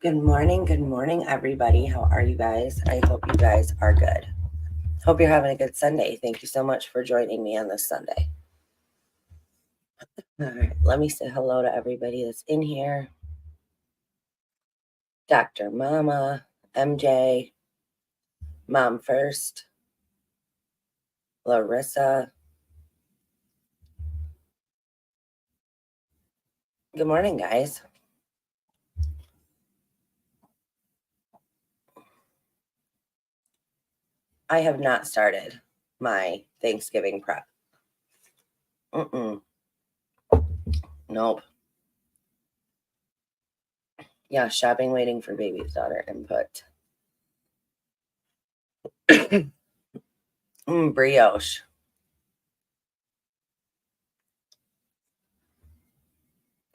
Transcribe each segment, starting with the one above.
Good morning, everybody. How are you guys? I hope you guys are good. Hope you're having a good Sunday. Thank you so much for joining me on this Sunday. All right, let me say hello to everybody that's in here. Dr. Mama, MJ, Mom First, Larissa. Good morning, guys. I have not started my Thanksgiving prep. Nope. Yeah, shopping, waiting for baby's daughter input. Brioche.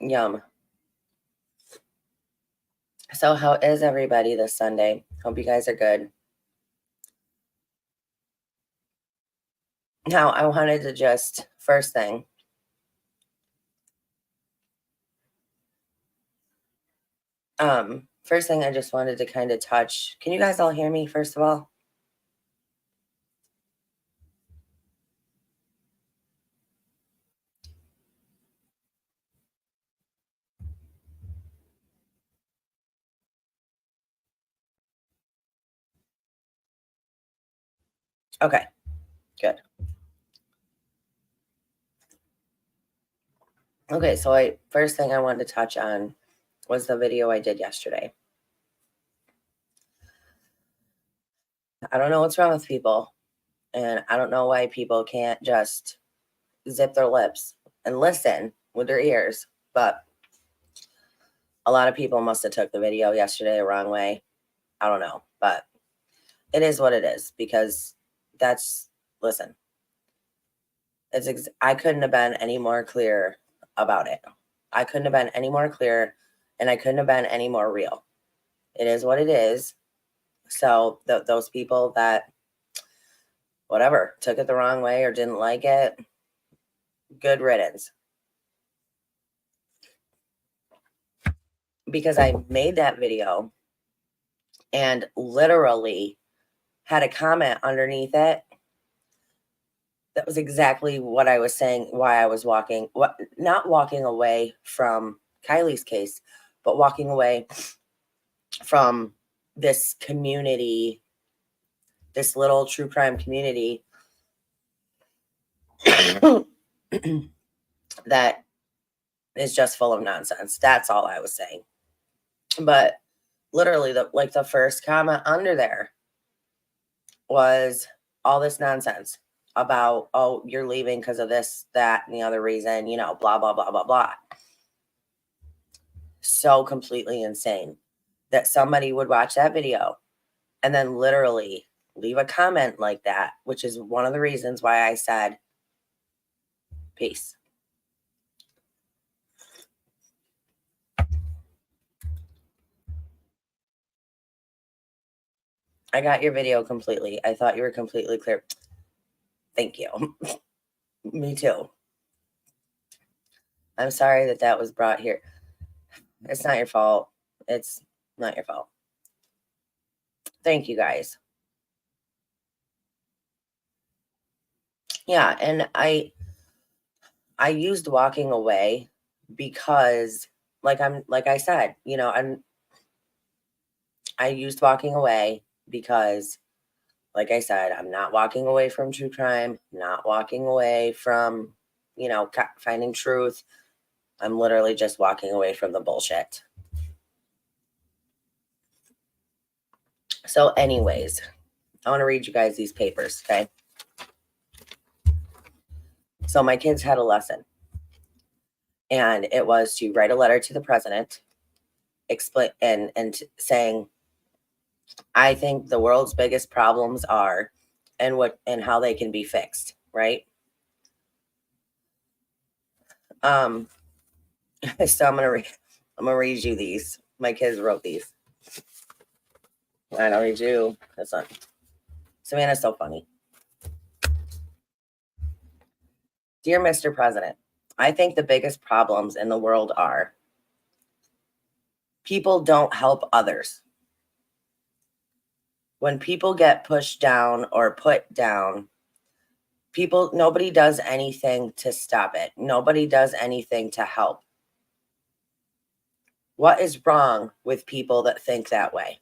Yum. So how is everybody this Sunday? Hope you guys are good. Now, I wanted to just, first thing I just wanted to kind of touch. Can you guys all hear me, first of all? Okay, good. Okay, so first thing I wanted to touch on was the video I did yesterday. I don't know what's wrong with people, and I don't know why people can't just zip their lips and listen with their ears, but a lot of people must have took the video yesterday the wrong way. I don't know, but it is what it is, because listen, I couldn't have been any more clear about it. I couldn't have been any more clear, and I couldn't have been any more real. It is what it is. So those people that, whatever, took it the wrong way or didn't like it, good riddance. Because I made that video and literally had a comment underneath it that was exactly what I was saying, why I was not walking away from Kylie's case, but walking away from this community, this little true crime community that is just full of nonsense. That's all I was saying. But literally, the first comment under there was all this nonsense about, oh, you're leaving because of this, that, and the other reason, blah, blah, blah, blah, blah. So completely insane that somebody would watch that video and then literally leave a comment like that, which is one of the reasons why I said, peace. I got your video completely. I thought you were completely clear. Thank you. Me too. I'm sorry that was brought here. It's not your fault. It's not your fault. Thank you, guys. Yeah, and I used walking away because like I said, I used walking away because, like I said, I'm not walking away from true crime, not walking away from, finding truth. I'm literally just walking away from the bullshit. So anyways, I want to read you guys these papers, okay? So my kids had a lesson, and it was to write a letter to the president, explain and saying, I think the world's biggest problems are and how they can be fixed, right? So I'm gonna read you these. My kids wrote these. I'll read you this one. Savannah's so funny. Dear Mr. President, I think the biggest problems in the world are People don't help others. When people get pushed down or put down, nobody does anything to stop it. Nobody does anything to help. What is wrong with people that think that way?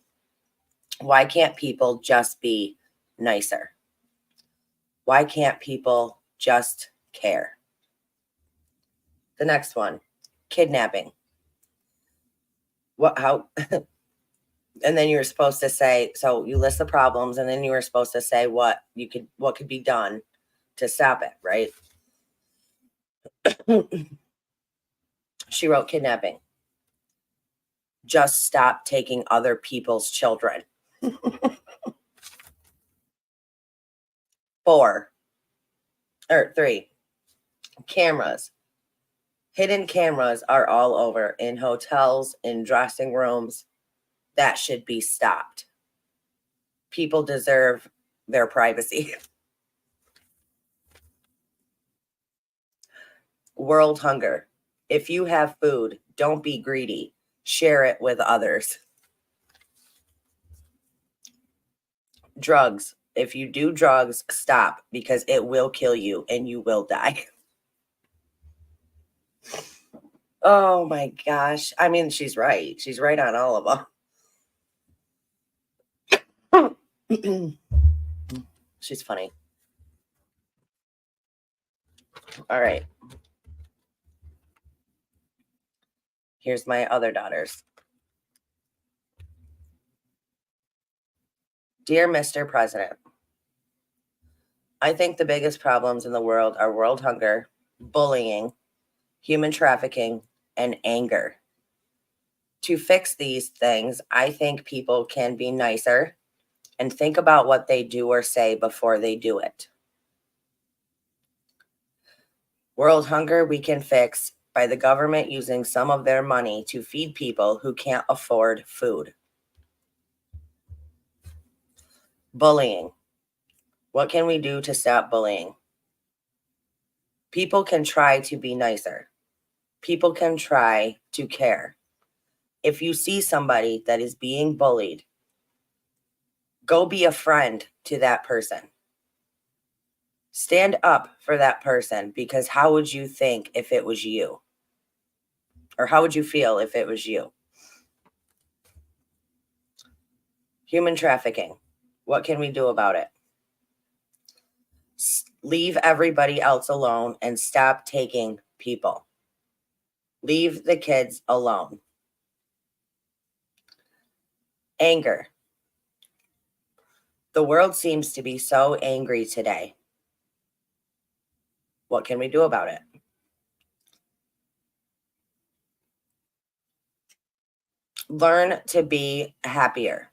Why can't people just be nicer? Why can't people just care? The next one, kidnapping. How and then you were supposed to say, so you list the problems and then you were supposed to say what could be done to stop it, right? She wrote kidnapping. Just stop taking other people's children. 3, cameras. Hidden cameras are all over, in hotels, in dressing rooms. That should be stopped. People deserve their privacy. World hunger. If you have food, don't be greedy. Share it with others. Drugs. If you do drugs, stop, because it will kill you and you will die. Oh my gosh. I mean, she's right. She's right on all of them. She's funny. All right. Here's my other daughters. Dear Mr. President, I think the biggest problems in the world are world hunger, bullying, human trafficking, and anger. To fix these things, I think people can be nicer and think about what they do or say before they do it. World hunger we can fix by the government using some of their money to feed people who can't afford food. Bullying. What can we do to stop bullying? People can try to be nicer. People can try to care. If you see somebody that is being bullied, go be a friend to that person. Stand up for that person, because how would you think if it was you? Or how would you feel if it was you? Human trafficking. What can we do about it? Leave everybody else alone and stop taking people. Leave the kids alone. Anger. The world seems to be so angry today. What can we do about it? Learn to be happier.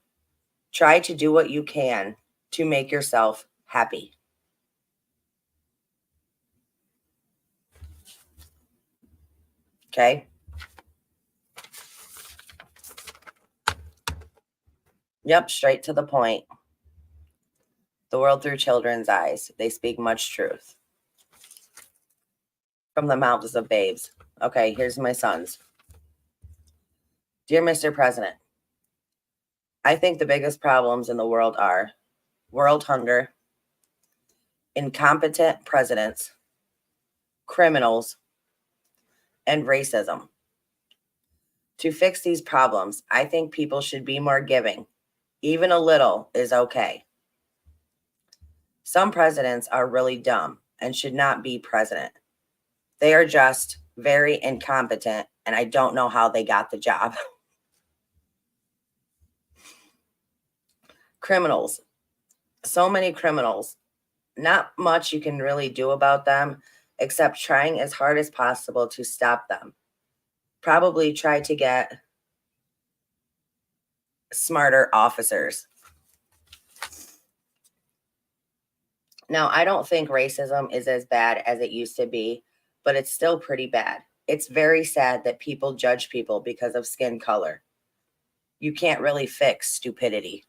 Try to do what you can to make yourself happy. Okay? Yep, straight to the point. The world through children's eyes. They speak much truth from the mouths of babes. Okay, here's my sons. Dear Mr. President, I think the biggest problems in the world are world hunger, incompetent presidents, criminals, and racism. To fix these problems, I think people should be more giving. Even a little is okay. Some presidents are really dumb and should not be president. They are just very incompetent, and I don't know how they got the job. Criminals. So many criminals. Not much you can really do about them, except trying as hard as possible to stop them. Probably try to get smarter officers. Now, I don't think racism is as bad as it used to be, but it's still pretty bad. It's very sad that people judge people because of skin color. You can't really fix stupidity.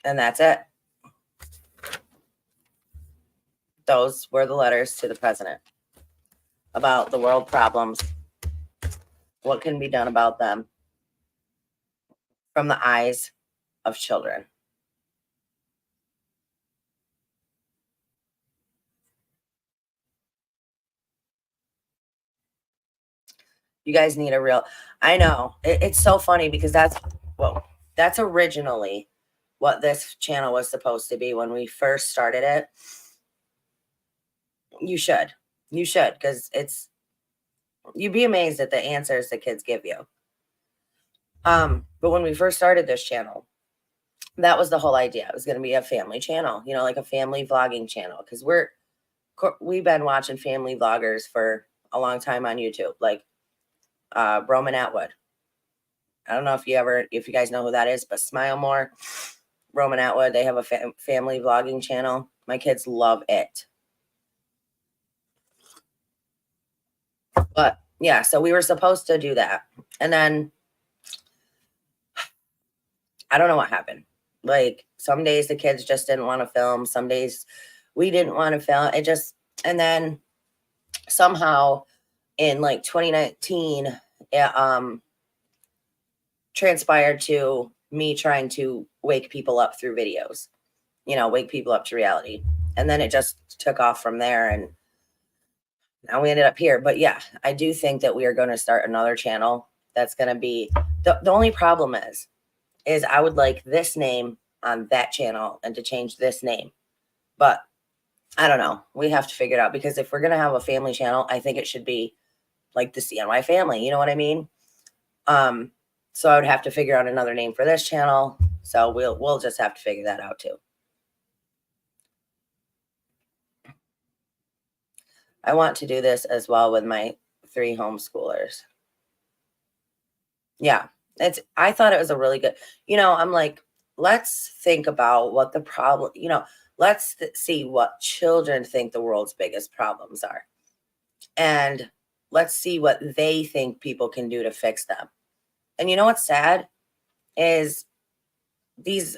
And that's it. those were the letters to the president about the world problems, what can be done about them from the eyes of children. You guys need a real, I know. It's so funny because that's originally what this channel was supposed to be when we first started it. You should. You should, because you'd be amazed at the answers the kids give you. But when we first started this channel, that was the whole idea. It was going to be a family channel, like a family vlogging channel, because we've been watching family vloggers for a long time on YouTube, like Roman Atwood. I don't know if you guys know who that is, but Smile More, Roman Atwood, they have a family vlogging channel. My kids love it. But yeah, so we were supposed to do that. And then I don't know what happened. Like some days the kids just didn't want to film. Some days we didn't want to film. And then somehow in like 2019, it transpired to me trying to wake people up through videos, wake people up to reality. And then it just took off from there. And now we ended up here. But yeah, I do think that we are going to start another channel that's going to be, the only problem is I would like this name on that channel and to change this name. But I don't know. We have to figure it out, because if we're going to have a family channel, I think it should be like the CNY family. You know what I mean? So I would have to figure out another name for this channel. So we'll just have to figure that out too. I want to do this as well with my 3 homeschoolers. Yeah, I thought it was a really good, I'm like, let's think about what the problem, let's see what children think the world's biggest problems are. And let's see what they think people can do to fix them. And you know what's sad is these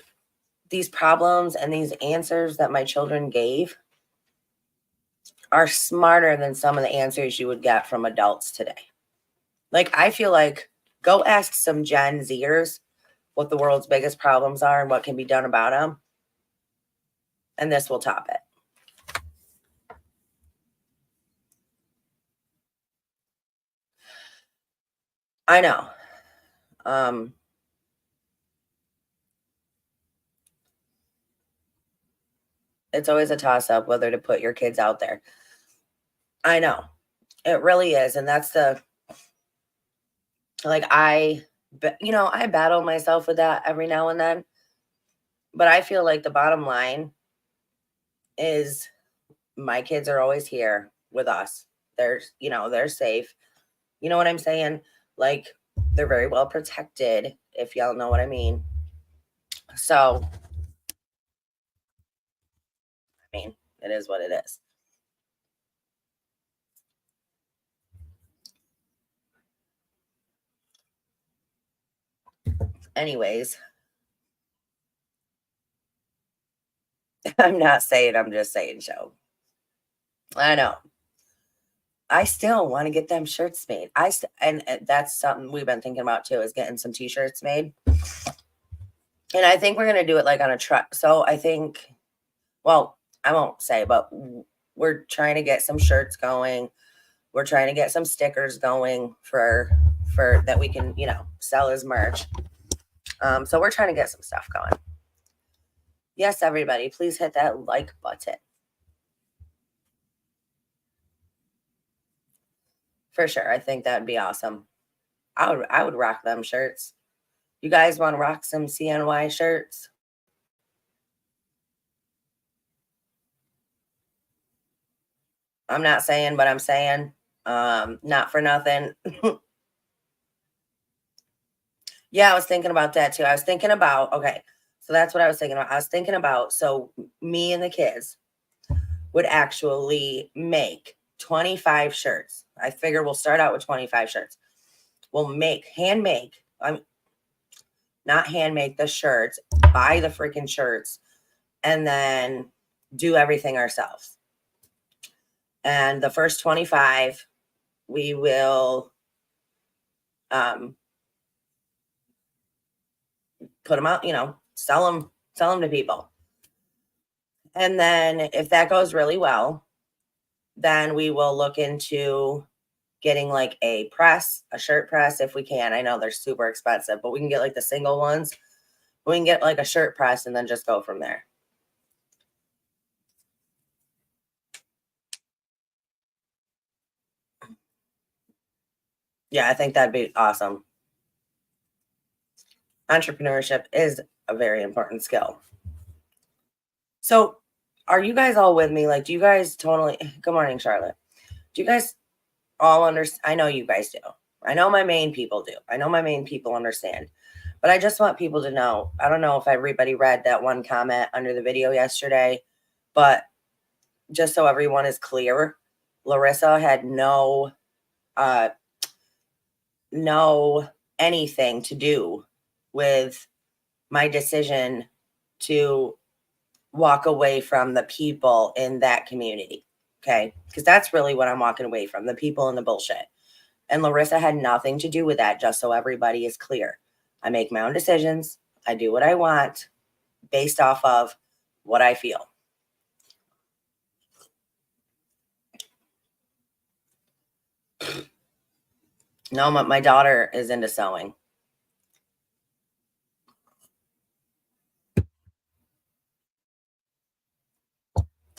problems and these answers that my children gave are smarter than some of the answers you would get from adults today. Like, I feel like go ask some Gen Zers what the world's biggest problems are and what can be done about them, and this will top it. I know. It's always a toss-up whether to put your kids out there. I know. It really is. And that's I battle myself with that every now and then. But I feel like the bottom line is my kids are always here with us. They're safe. You know what I'm saying? Like, they're very well protected, if y'all know what I mean. So, I mean, it is what it is. Anyways, I'm not saying, I'm just saying, show. I know. I still want to get them shirts made. And that's something we've been thinking about too, is getting some t-shirts made. And I think we're going to do it like on a truck. So I think, well, I won't say, but we're trying to get some shirts going. We're trying to get some stickers going for that we can, sell as merch. So we're trying to get some stuff going. Yes, everybody, please hit that like button. For sure. I think that'd be awesome. I would rock them shirts. You guys want to rock some CNY shirts? I'm not saying, but I'm saying, not for nothing. Yeah, I was thinking about that too. I was thinking about, okay, so that's what I was thinking about. I was thinking about, so me and the kids would actually make 25 shirts. I figure we'll start out with 25 shirts. We'll hand make, not hand make the shirts, buy the freaking shirts, and then do everything ourselves. And the first 25, we will put them out, sell them to people. And then if that goes really well, then we will look into getting like a shirt press if we can. I know they're super expensive, but we can get like the single ones. We can get like a shirt press and then just go from there. Yeah, I think that'd be awesome. Entrepreneurship is a very important skill. So, are you guys all with me? Like, do you guys totally, good morning, Charlotte. Do you guys all understand? I know you guys do. I know my main people do. I know my main people understand. But I just want people to know. I don't know if everybody read that one comment under the video yesterday, but just so everyone is clear, Larissa had uh no anything to do with my decision to walk away from the people in that community. Okay? Because that's really what I'm walking away from, the people and the bullshit. And Larissa had nothing to do with that, just so everybody is clear. I make my own decisions. I do what I want based off of what I feel. No, my daughter is into sewing.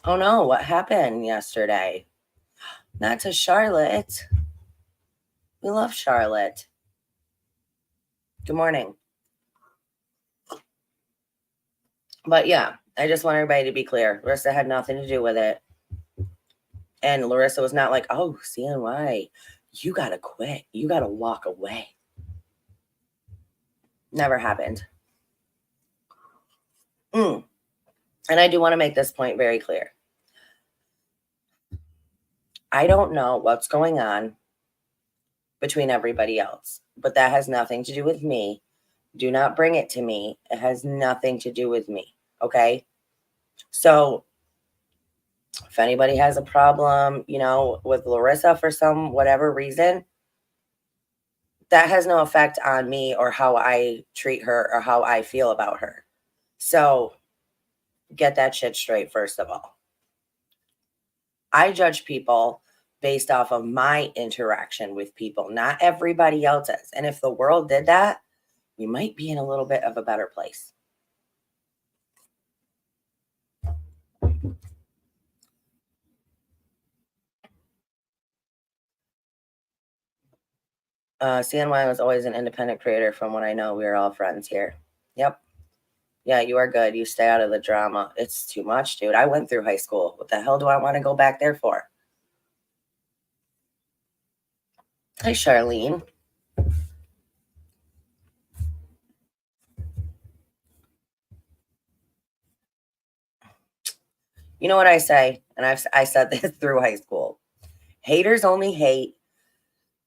Oh no, what happened yesterday? Not to Charlotte. We love Charlotte. Good morning. But yeah, I just want everybody to be clear. Larissa had nothing to do with it. And Larissa was not like, oh, CNY, you got to quit. You got to walk away. Never happened. And I do want to make this point very clear. I don't know what's going on between everybody else, but that has nothing to do with me. Do not bring it to me. It has nothing to do with me. Okay. So if anybody has a problem, with Larissa for some whatever reason, that has no effect on me or how I treat her or how I feel about her. So get that shit straight, first of all. I judge people based off of my interaction with people, not everybody else's. And if the world did that, we might be in a little bit of a better place. CNY was always an independent creator. From what I know, we are all friends here. Yep. Yeah, you are good. You stay out of the drama. It's too much, dude. I went through high school. What the hell do I want to go back there for? Hi, Charlene. You know what I say? And I said this through high school. Haters only hate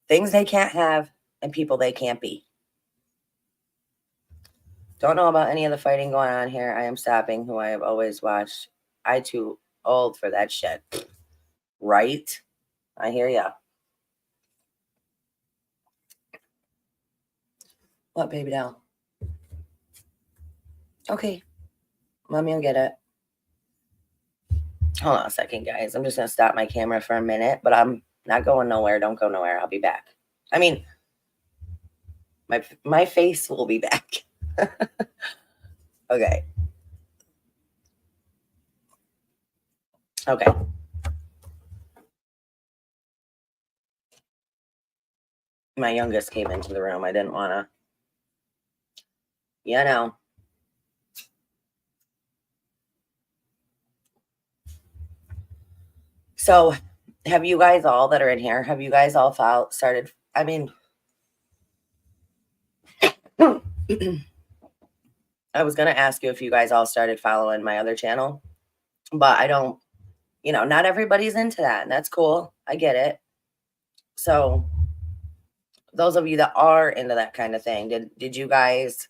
things they can't have and people they can't be. Don't know about any of the fighting going on here. I am stopping who I have always watched. I too old for that shit. Right? I hear ya. What, baby doll? Okay. Mommy will get it. Hold on a second, guys. I'm just going to stop my camera for a minute, but I'm not going nowhere. Don't go nowhere. I'll be back. I mean, my face will be back. Okay. Okay. My youngest came into the room. I didn't want to, you know. So, have you guys all that are in here, have you guys all started? I mean, I was going to ask you if you guys all started following my other channel, but I don't, not everybody's into that, and that's cool. I get it. So, those of you that are into that kind of thing, did you guys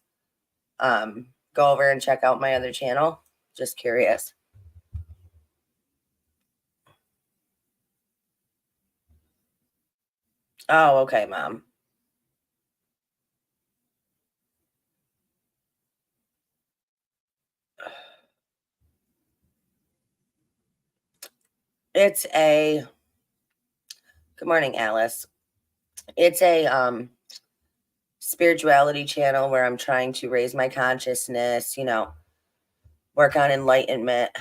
go over and check out my other channel? Just curious. Oh, okay, mom. It's a Good morning, Alice. It's a spirituality channel where I'm trying to raise my consciousness, work on enlightenment,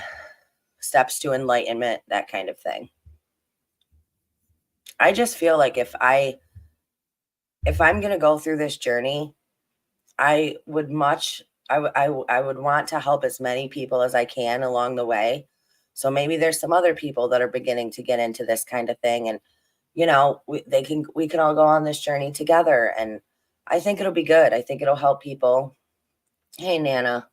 steps to enlightenment, that kind of thing. I just feel like if I'm going to go through this journey, I would much I would want to help as many people as I can along the way. So maybe there's some other people that are beginning to get into this kind of thing, and we can all go on this journey together, and I think it'll be good. I think it'll help people. Hey, Nana.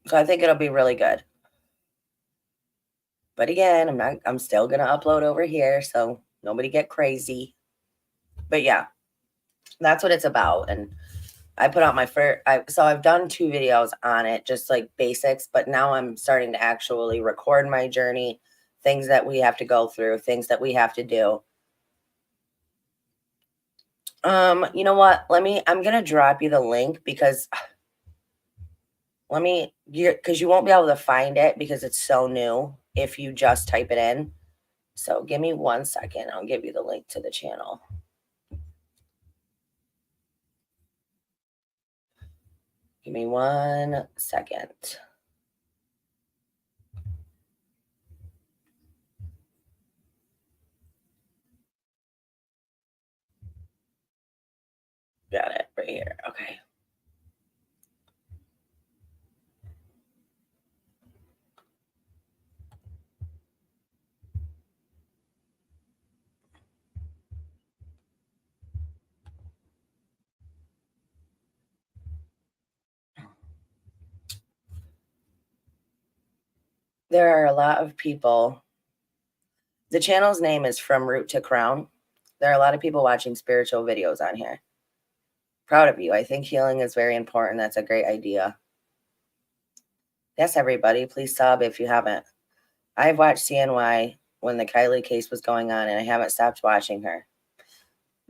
So I think it'll be really good. But again, I'm still going to upload over here, so nobody get crazy. But yeah, that's what it's about. And I put out my first, so I've done 2 videos on it, just like basics, but now I'm starting to actually record my journey, things that we have to go through, things that we have to do. You know what? I'm going to drop you the link because because you won't be able to find it because it's so new if you just type it in. So give me 1 second. I'll give you the link to the channel. Give me 1 second. Got it right here. Okay. There are a lot of people. The channel's name is From Root to Crown. There are a lot of people watching spiritual videos on here. Proud of you. I think healing is very important. That's a great idea. Yes, everybody, please sub if you haven't. I've watched CNY when the Kylie case was going on, and I haven't stopped watching her.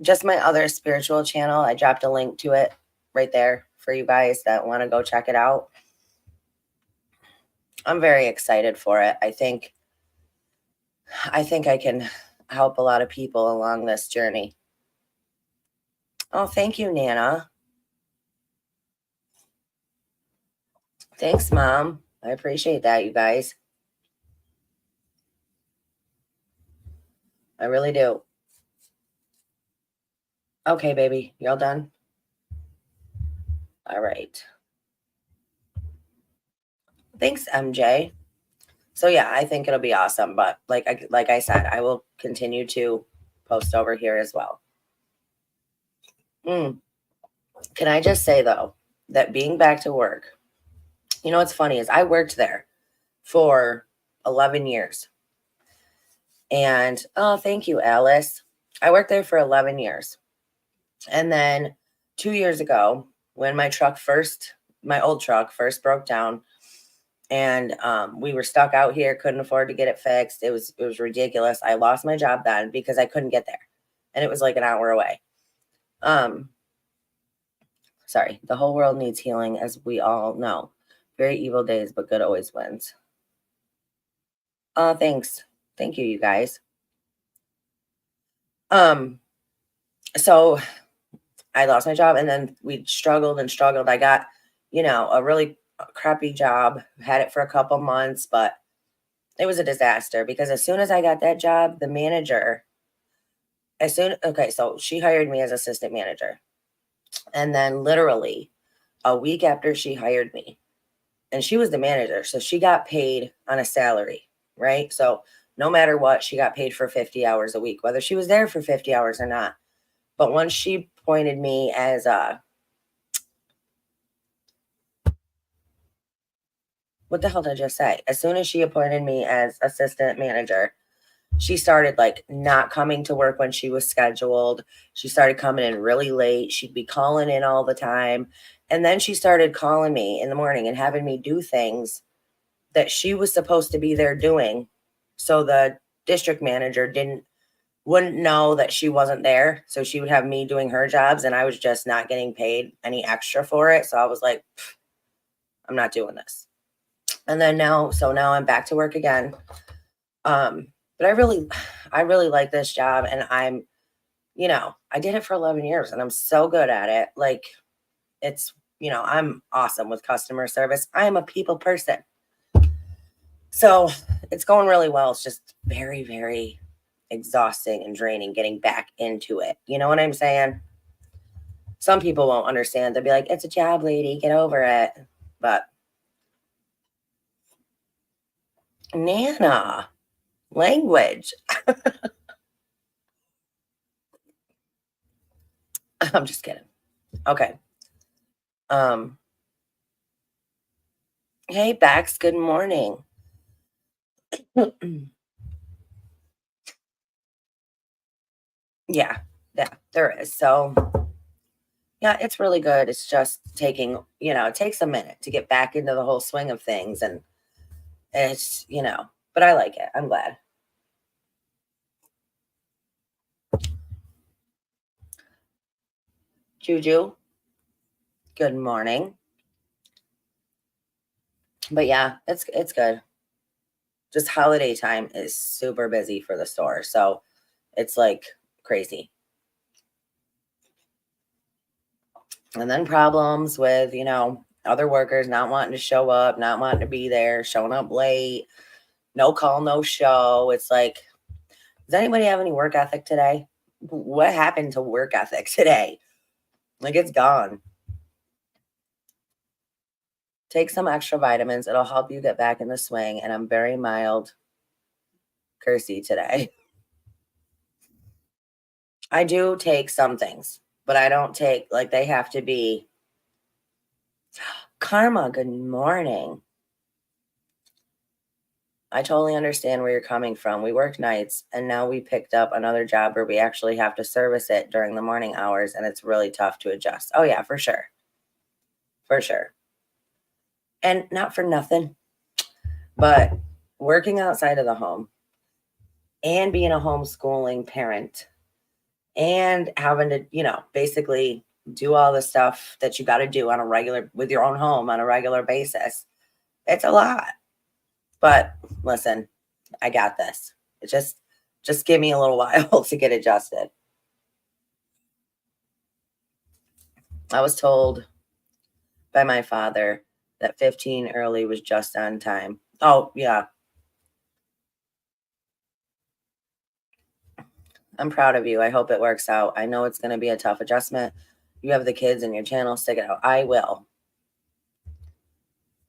Just my other spiritual channel, I dropped a link to it right there for you guys that want to go check it out. I'm very excited for it. I think I can help a lot of people along this journey. Oh, thank you, Nana. Thanks, Mom. I appreciate that, you guys. I really do. Okay, baby. You all done? All right. Thanks, MJ. So yeah, I think it'll be awesome. But like I said, I will continue to post over here as well. Can I just say though that being back to work, what's funny is I worked there for 11 years. And oh, thank you, Alice. I worked there for 11 years. And then 2 years ago, when my old truck first broke down, and we were stuck out here, couldn't afford to get it fixed. It was ridiculous. I lost my job then because I couldn't get there, and it was like an hour away. Um, Sorry, the whole world needs healing, as we all know. Very evil days, but good always wins. Thanks. Thank you, you guys. Um, so I lost my job, and then we struggled and struggled. I got, a really crappy job, had it for a couple months, but it was a disaster because as soon as I got that job, the manager, okay, so she hired me as assistant manager. And then literally a week after she hired me, and she was the manager, so she got paid on a salary, right? So no matter what, she got paid for 50 hours a week, whether she was there for 50 hours or not. But once she appointed me as what the hell did I just say? As soon as she appointed me as assistant manager, she started like not coming to work when she was scheduled. She started coming in really late. She'd be calling in all the time. And then she started calling me in the morning and having me do things that she was supposed to be there doing. So the district manager wouldn't know that she wasn't there. So she would have me doing her jobs and I was just not getting paid any extra for it. So I was like, I'm not doing this. And then now I'm back to work again. But I really like this job and I did it for 11 years and I'm so good at it. Like it's, I'm awesome with customer service. I am a people person. So it's going really well. It's just very, very exhausting and draining getting back into it. You know what I'm saying? Some people won't understand. They'll be like, it's a job, lady, get over it. But Nana, language. I'm just kidding. Okay. Um, hey Bex, good morning. Yeah, there is. So yeah, it's really good. It's just taking, it takes a minute to get back into the whole swing of things. And it's, but I like it. I'm glad. Juju, good morning. But yeah, it's good. Just holiday time is super busy for the store. So it's like crazy. And then problems with, other workers not wanting to show up, not wanting to be there, showing up late, no call, no show. It's like, does anybody have any work ethic today? What happened to work ethic today? Like it's gone. Take some extra vitamins. It'll help you get back in the swing. And I'm very mild cursey today. I do take some things, but I don't take like they have to be. Karma, good morning. I totally understand where you're coming from. We work nights and now we picked up another job where we actually have to service it during the morning hours and it's really tough to adjust. Oh yeah, for sure. For sure. And not for nothing, but working outside of the home and being a homeschooling parent and having to, basically do all the stuff that you got to do on a regular with your own home on a regular basis. It's a lot. But listen, I got this. It just give me a little while to get adjusted. I was told by my father that 15 early was just on time. Oh, yeah. I'm proud of you. I hope it works out. I know it's going to be a tough adjustment. You have the kids and your channel, stick it out. I will.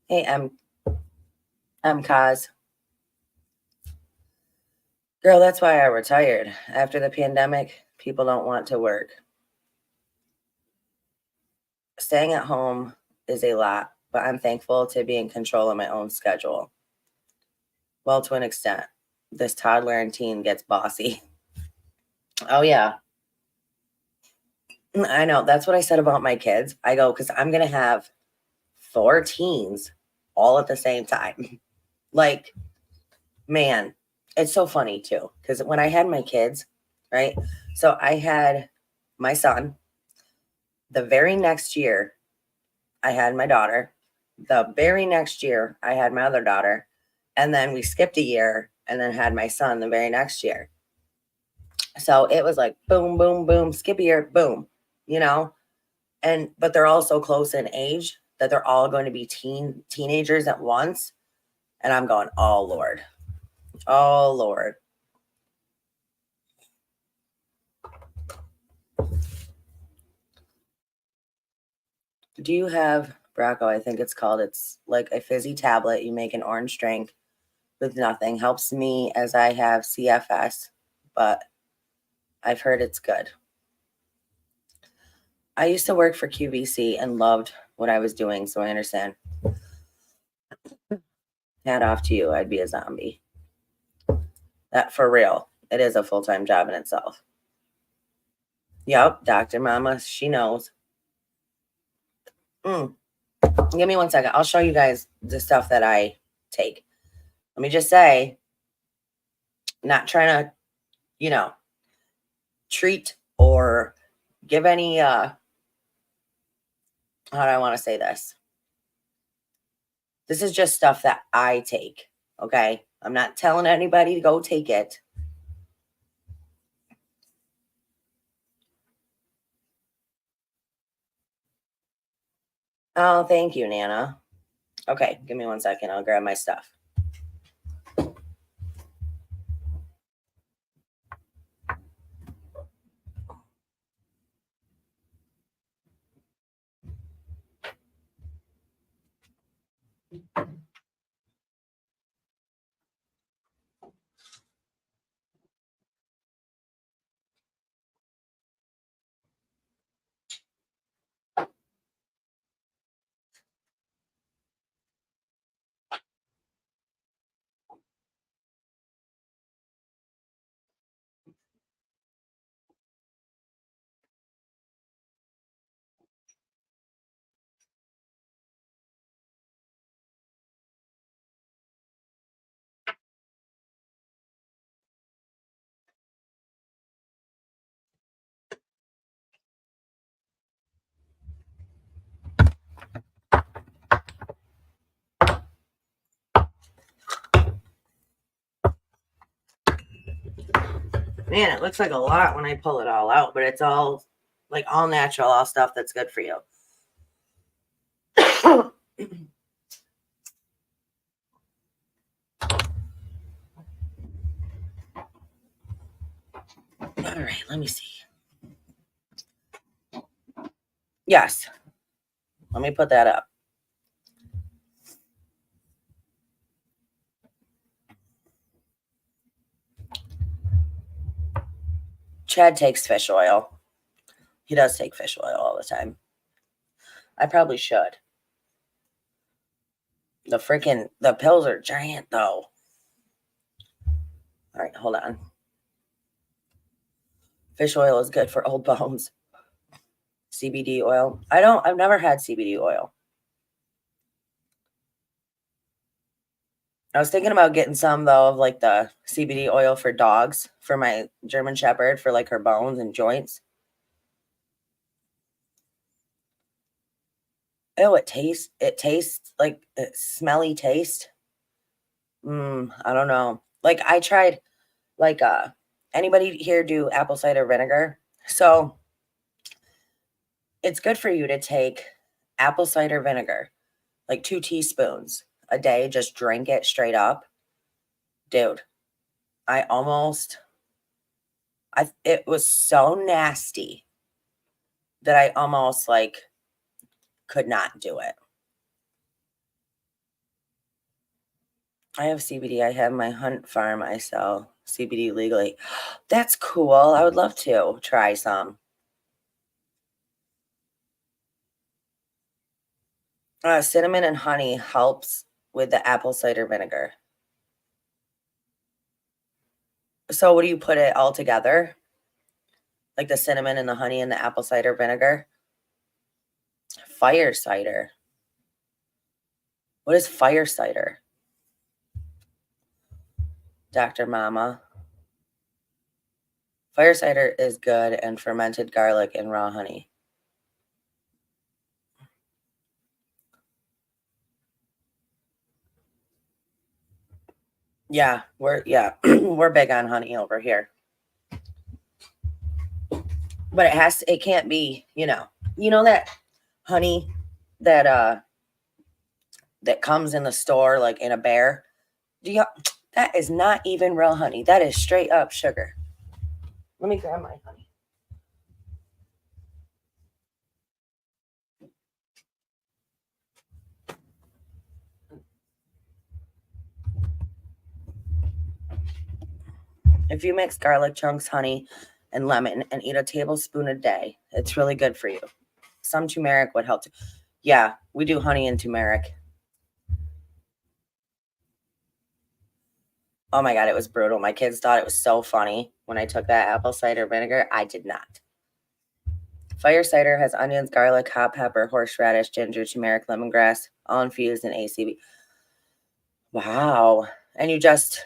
Hey, I'm Kaz. Girl, that's why I retired. After the pandemic, people don't want to work. Staying at home is a lot, but I'm thankful to be in control of my own schedule. Well, to an extent. This toddler and teen gets bossy. Oh, yeah. I know. That's what I said about my kids. I go, because I'm going to have 4 teens all at the same time. Like, man, it's so funny too. Because when I had my kids, right? So I had my son. The very next year, I had my daughter. The very next year, I had my other daughter. And then we skipped a year and then had my son the very next year. So it was like boom, boom, boom, skip a year, boom, you know? But they're all so close in age that they're all going to be teenagers at once. And I'm going, oh Lord. Oh Lord. Do you have Bracco? I think it's called. It's like a fizzy tablet. You make an orange drink with nothing. Helps me as I have CFS, but I've heard it's good. I used to work for QVC and loved what I was doing, so I understand. Hat off to you. I'd be a zombie. That for real. It is a full-time job in itself. Yep, Dr. Mama, she knows. Give me one second. I'll show you guys the stuff that I take. Let me just say, not trying to, you know, treat or give any, how do I want to say this? This is just stuff that I take. Okay. I'm not telling anybody to go take it. Oh, thank you, Nana. Okay. Give me 1 second. I'll grab my stuff. Man, it looks like a lot when I pull it all out, but it's all like all natural, all stuff that's good for you. All right, let me see. Yes. Let me put that up. Chad takes fish oil. He does take fish oil all the time. I probably should. The pills are giant though. All right, hold on. Fish oil is good for old bones. CBD oil. I've never had CBD oil. I was thinking about getting some though of like the CBD oil for dogs for my German Shepherd for like her bones and joints. Oh, it tastes like a smelly taste. I don't know. Like I tried like anybody here do apple cider vinegar? So it's good for you to take apple cider vinegar, like 2 teaspoons a day, just drink it straight up. Dude, it was so nasty that I almost like could not do it. I have CBD. I have my hunt farm. I sell CBD legally. That's cool. I would love to try some. Cinnamon and honey helps with the apple cider vinegar. So, what do you put it all together? Like the cinnamon and the honey and the apple cider vinegar? Fire cider. What is fire cider? Dr. Mama. Fire cider is good and fermented garlic and raw honey. Yeah, we're big on honey over here. But it can't be, that honey that that comes in the store like in a bear. That is not even real honey. That is straight up sugar. Let me grab my honey. If you mix garlic chunks, honey, and lemon and eat a tablespoon a day, it's really good for you. Some turmeric would help too. Yeah, we do honey and turmeric. Oh my God, it was brutal. My kids thought it was so funny when I took that apple cider vinegar. I did not. Fire cider has onions, garlic, hot pepper, horseradish, ginger, turmeric, lemongrass, all infused in ACV. Wow. And you just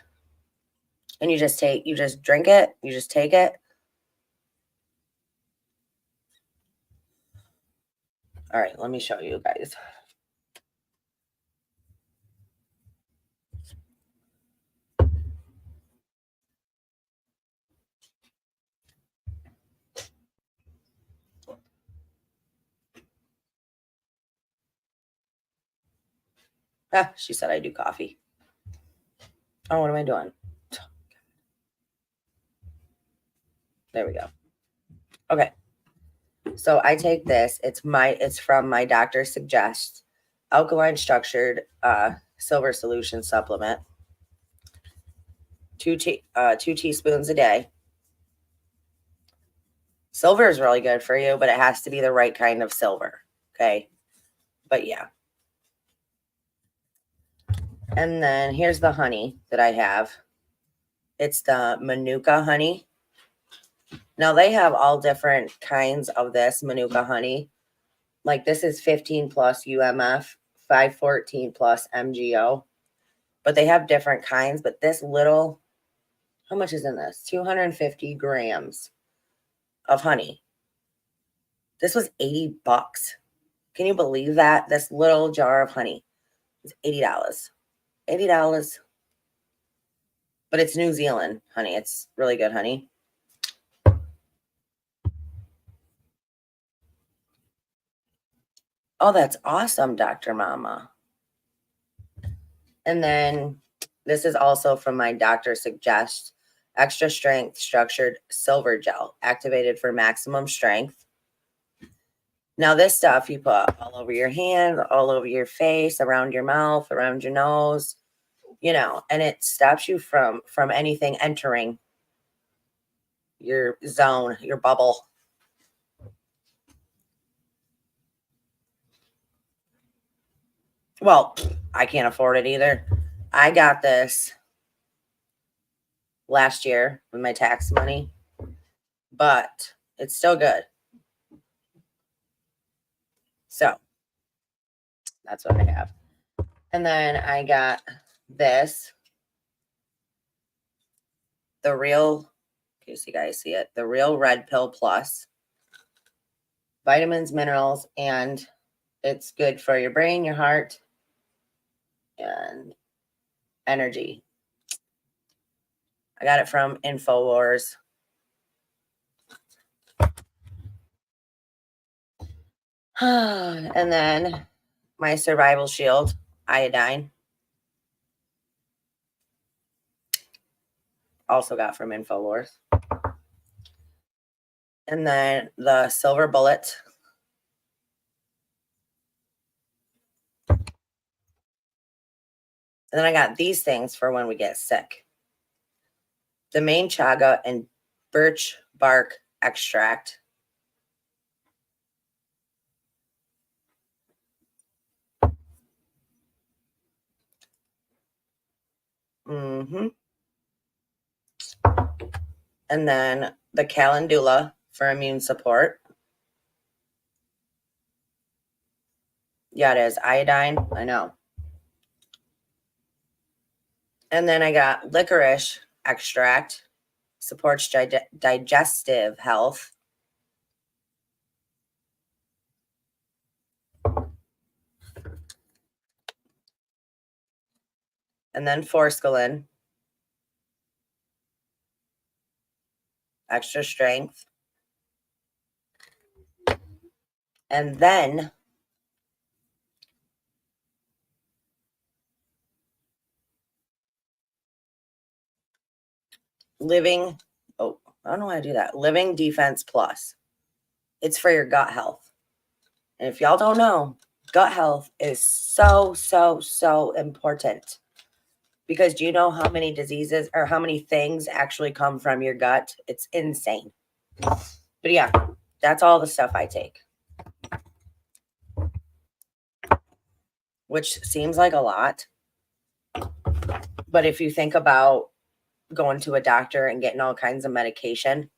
drink it, you just take it. All right, let me show you guys. Ah, she said I do coffee. Oh, what am I doing? There we go. Okay. So I take this. It's from my doctor suggests alkaline structured silver solution supplement. 2 teaspoons a day. Silver is really good for you, but it has to be the right kind of silver. Okay. But yeah. And then here's the honey that I have. It's the Manuka honey. Now they have all different kinds of this Manuka honey. Like this is 15 plus UMF, 514 plus MGO. But they have different kinds. But this little, how much is in this? 250 grams of honey. This was $80. Can you believe that? This little jar of honey is $80. $80. But it's New Zealand honey. It's really good honey. Oh, that's awesome, Dr. Mama. And then this is also from my doctor suggests extra strength structured silver gel activated for maximum strength. Now this stuff you put all over your hand, all over your face, around your mouth, around your nose, and it stops you from anything entering your zone, your bubble. Well, I can't afford it either. I got this last year with my tax money, but it's still good. So that's what I have. And then I got this, the real, in case you guys see it, the real Red Pill Plus. Vitamins, minerals, and it's good for your brain, your heart, and energy. I got it from InfoWars. And then my survival shield, iodine. Also got from InfoWars. And then the silver bullet. And then I got these things for when we get sick. The main chaga and birch bark extract. Mm-hmm. And then the calendula for immune support. Yeah, it is. Iodine. I know. And then I got licorice extract. Supports digestive health. And then forskolin. Extra strength. And then living, oh, I don't know how to do that. Living Defense Plus. It's for your gut health. And if y'all don't know, gut health is so, so, so important. Because do you know how many diseases or how many things actually come from your gut? It's insane. But yeah, that's all the stuff I take. Which seems like a lot. But if you think about going to a doctor and getting all kinds of medication,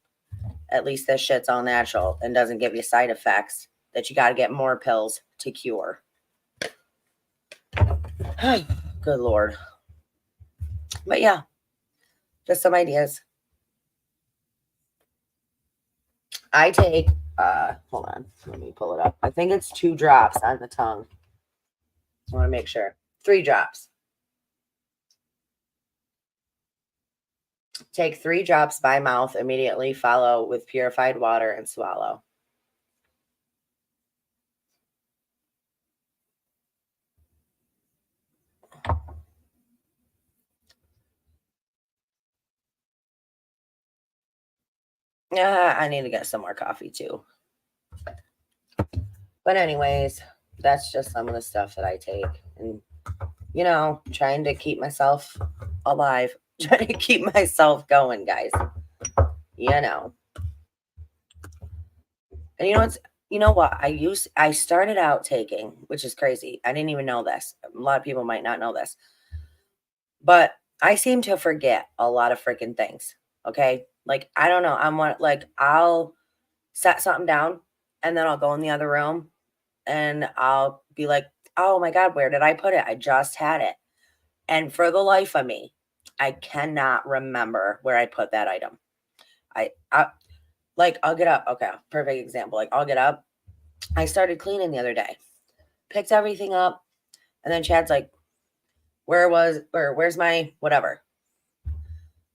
at least this shit's all natural and doesn't give you side effects that you got to get more pills to cure. Good Lord. But yeah, just some ideas. I take hold on, let me pull it up. I think it's 2 drops on the tongue. I want to make sure. 3 drops. Take 3 drops by mouth, immediately follow with purified water and swallow. Yeah, I need to get some more coffee too. But anyways, that's just some of the stuff that I take. And trying to keep myself alive, trying to keep myself going, guys. You know. And you know what? I started out taking, which is crazy. I didn't even know this. A lot of people might not know this. But I seem to forget a lot of freaking things. Okay? Like I don't know. I'll set something down and then I'll go in the other room and I'll be like, "Oh my god, where did I put it? I just had it." And for the life of me, I cannot remember where I put that item. I like I'll get up. Okay, perfect example. Like I'll get up. I started cleaning the other day. Picked everything up, and then Chad's like, where's my whatever?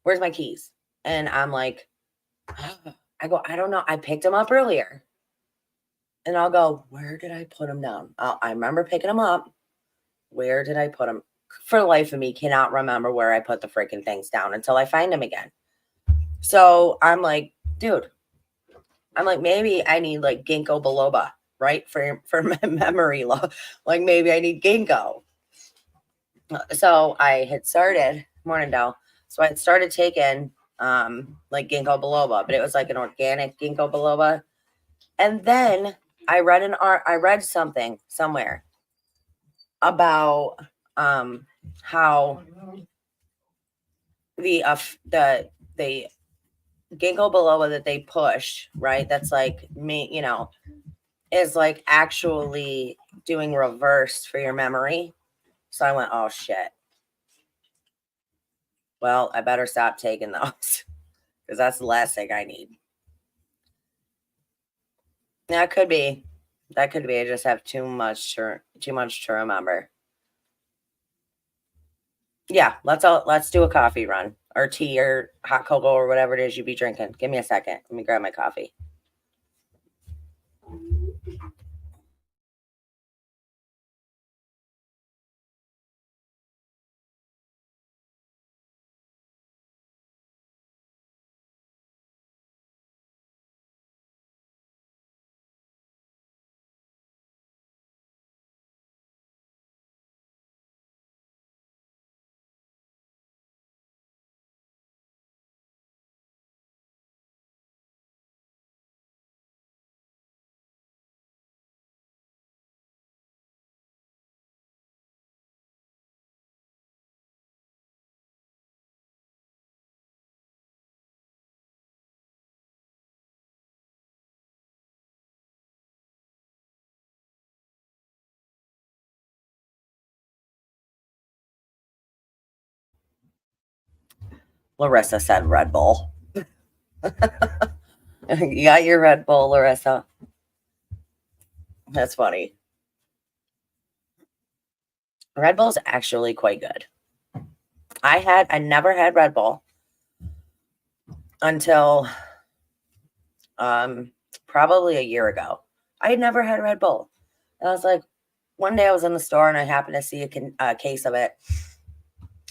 Where's my keys?" And I'm like, I go, "I don't know. I picked them up earlier." And I'll go, "Where did I put them down?" I remember picking them up. Where did I put them? For the life of me, cannot remember where I put the freaking things down until I find them again. So I'm like, dude, maybe I need like ginkgo biloba, right? For my memory loss. Like maybe I need ginkgo. So I had started, morning Dell. So I had started taking like ginkgo biloba, but it was like an organic ginkgo biloba. And then I read something somewhere about how the ginkgo biloba that they push, right? That's like me, is like actually doing reverse for your memory. So I went, oh shit. Well, I better stop taking those because that's the last thing I need. That could be. That could be. I just have too much to remember. Yeah, let's do a coffee run or tea or hot cocoa or whatever it is you be drinking. Give me a second. Let me grab my coffee. Larissa said Red Bull. You got your Red Bull, Larissa. That's funny. Red Bull's actually quite good. I never had Red Bull until probably a year ago. I had never had Red Bull. And I was like, one day I was in the store and I happened to see a case of it.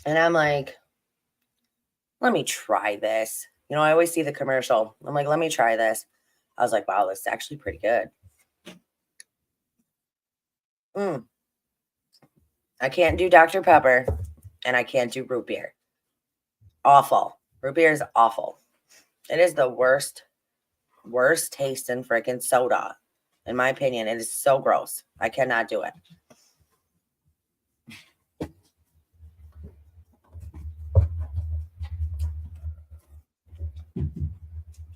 And I'm like, let me try this. I always see the commercial. I'm like, let me try this. I was like, wow, this is actually pretty good. Mm. I can't do Dr. Pepper and I can't do root beer. Awful. Root beer is awful. It is the worst tasting freaking soda. In my opinion, it is so gross. I cannot do it.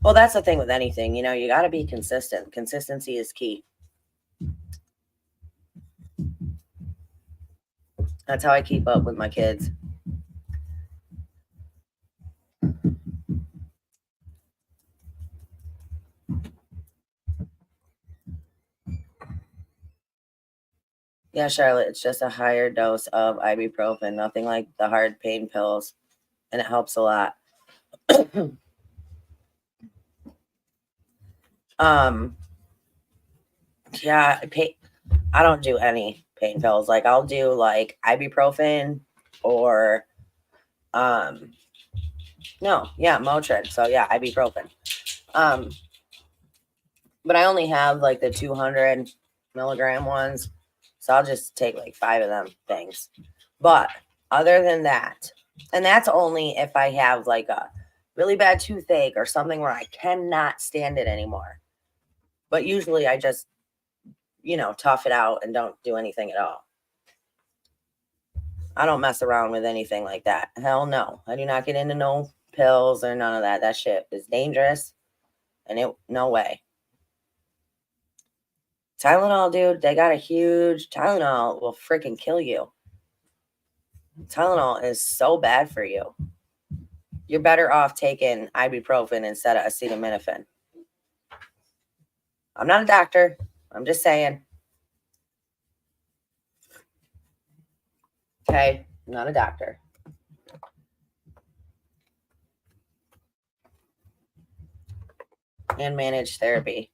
Well, that's the thing with anything. You got to be consistent. Consistency is key. That's how I keep up with my kids. Yeah, Charlotte, it's just a higher dose of ibuprofen, nothing like the hard pain pills, and it helps a lot. um, yeah, I don't do any pain pills. Like I'll do like ibuprofen or um no, yeah, Motrin. So yeah, ibuprofen. Um, but I only have like the 200 milligram ones. So I'll just take like 5 of them things. But other than that, and that's only if I have like a really bad toothache or something where I cannot stand it anymore. But usually I just, tough it out and don't do anything at all. I don't mess around with anything like that. Hell no. I do not get into no pills or none of that. That shit is dangerous. And no way. Tylenol, dude, they got a huge Tylenol will freaking kill you. Tylenol is so bad for you. You're better off taking ibuprofen instead of acetaminophen. I'm not a doctor. I'm just saying. Okay, I'm not a doctor. And managed therapy.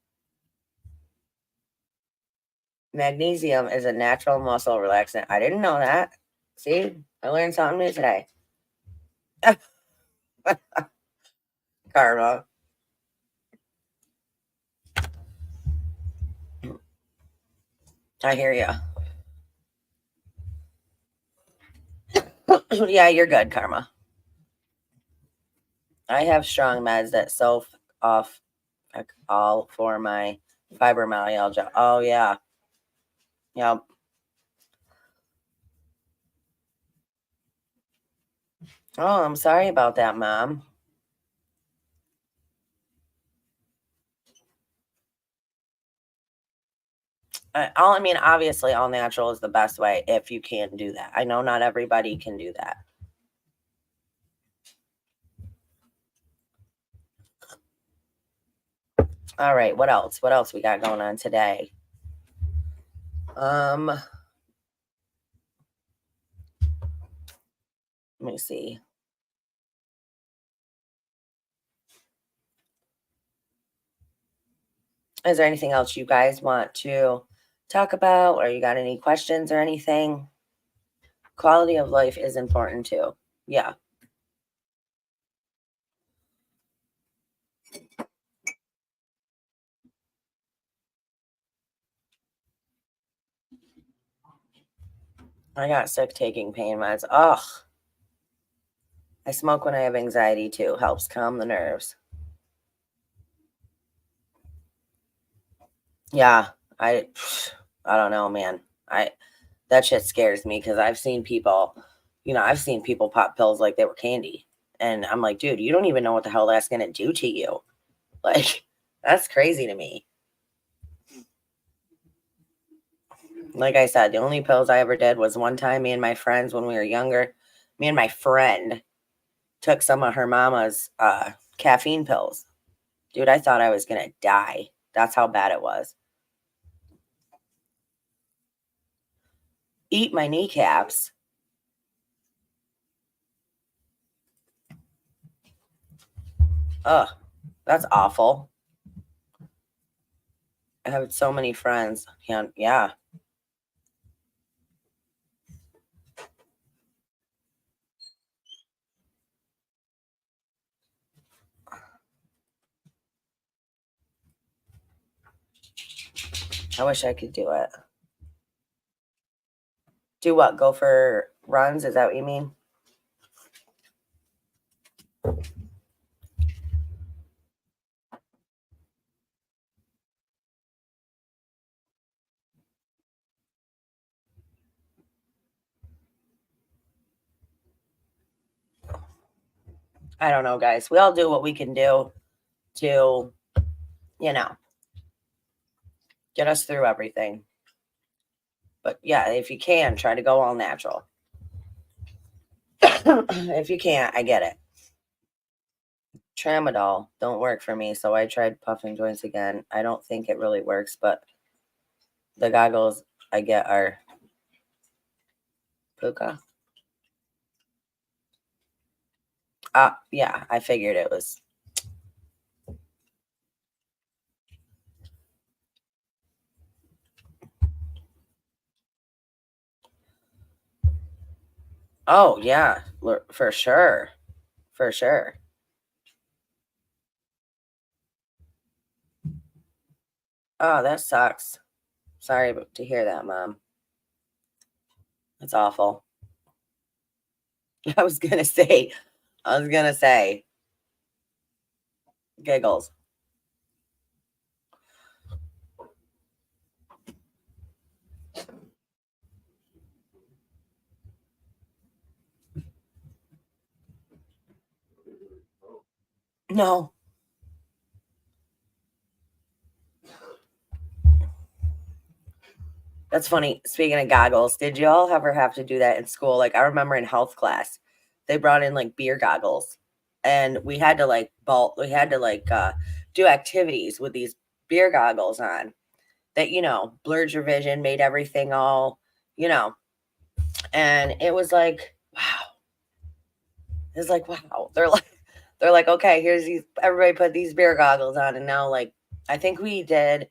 Magnesium is a natural muscle relaxant. I didn't know that. See, I learned something new today. Karma. I hear you. Yeah, you're good, Karma. I have strong meds that off all for my fibromyalgia. Oh yeah. Yep. Oh, I'm sorry about that, Mom. I mean, obviously, all natural is the best way if you can do that. I know not everybody can do that. All right, what else? What else we got going on today? Let me see. Is there anything else you guys want to talk about, or you got any questions or anything? Quality of life is important too. Yeah. I got sick taking pain meds. Ugh. I smoke when I have anxiety too. Helps calm the nerves. Yeah. I I don't know, man. I That shit scares me because I've seen people pop pills like they were candy. And I'm like, dude, you don't even know what the hell that's gonna do to you. Like, that's crazy to me. Like I said, the only pills I ever did was one time me and my friends when we were younger, me and my friend took some of her mama's caffeine pills. Dude, I thought I was gonna die. That's how bad it was. Eat my kneecaps. Ugh, that's awful. I have so many friends. Yeah. I wish I could do it. Do what? Go for runs? Is that what you mean? I don't know, guys. We all do what we can do to, you know, get us through everything. But yeah, if you can, try to go all natural. If you can't, I get it. Tramadol don't work for me, so I tried puffing joints again. I don't think it really works, but the goggles I get are Puka? Yeah, I figured it was. Oh, yeah, for sure. For sure. Oh, that sucks. Sorry to hear that, Mom. That's awful. I was gonna say, I was gonna say, giggles. No, that's funny. Speaking of goggles, did y'all ever have to do that in school? Like, I remember in health class, they brought in like beer goggles, and we had to like do activities with these beer goggles on that, blurred your vision, made everything all, you know, and it was like, wow. It's like, wow. They're like, okay, here's these, everybody put these beer goggles on. And now, like, I think we had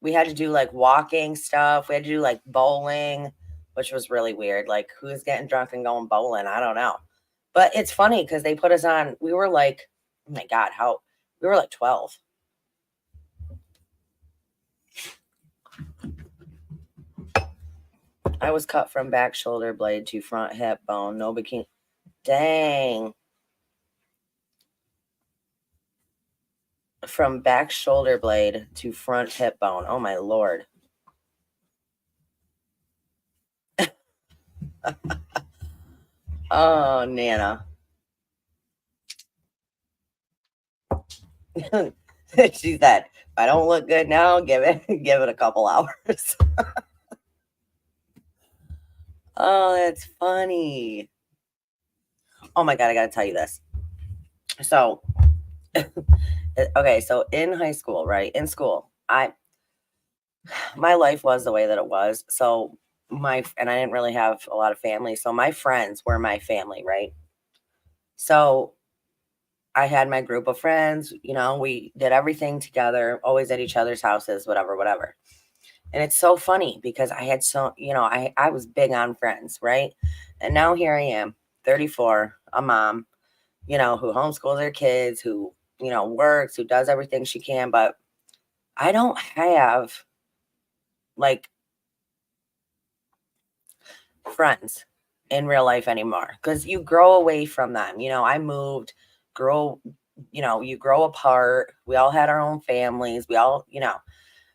to do like walking stuff. We had to do like bowling, which was really weird. Like, who's getting drunk and going bowling? I don't know. But it's funny because they put us on, we were like, oh my God, we were like 12. I was cut from back shoulder blade to front hip bone. No bikini. Dang. From back shoulder blade to front hip bone. Oh my Lord. Oh, Nana. She said, if I don't look good now, give it a couple hours. Oh, that's funny. Oh my God, I gotta tell you this. So, okay, so in high school, right? In school, my life was the way that it was. So and I didn't really have a lot of family. So my friends were my family, right? So I had my group of friends, we did everything together, always at each other's houses, whatever, whatever. And it's so funny because I had I was big on friends, right? And now here I am, 34, a mom, who homeschools her kids, who, works, who does everything she can, but I don't have like friends in real life anymore because you grow away from them. I moved, grow, you grow apart. We all had our own families. We all,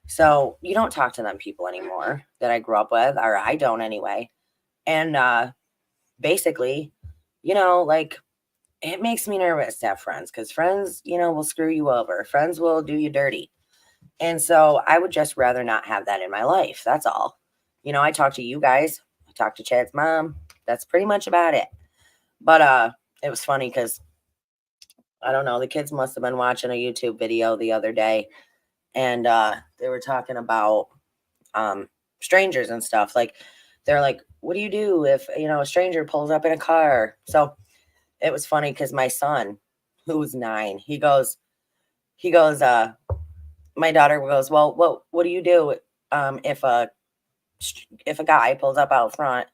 so you don't talk to them people anymore that I grew up with, or I don't anyway. And basically, like it makes me nervous to have friends because friends, will screw you over. Friends will do you dirty. And so I would just rather not have that in my life. That's all. I talk to you guys. I talk to Chad's mom. That's pretty much about it. But it was funny because I don't know, the kids must have been watching a YouTube video the other day, and they were talking about strangers and stuff. Like they're like, what do you do if a stranger pulls up in a car? So it was funny because my son, who's 9, he goes, my daughter goes, well, what do you do if a guy pulls up out front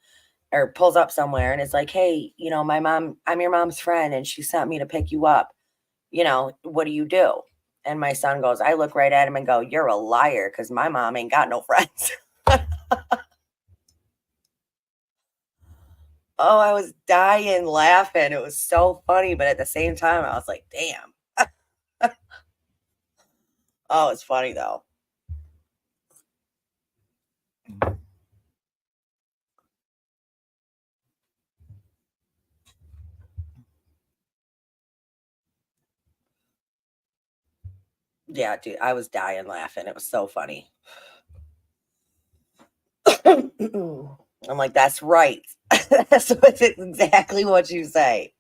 or pulls up somewhere and it's like, hey, I'm your mom's friend and she sent me to pick you up. What do you do? And my son goes, I look right at him and go, you're a liar because my mom ain't got no friends. Oh, I was dying laughing. It was so funny, but at the same time, I was like, damn. Oh, it's funny though. Yeah, dude, I was dying laughing. It was so funny. I'm like, that's right. That's exactly what you say.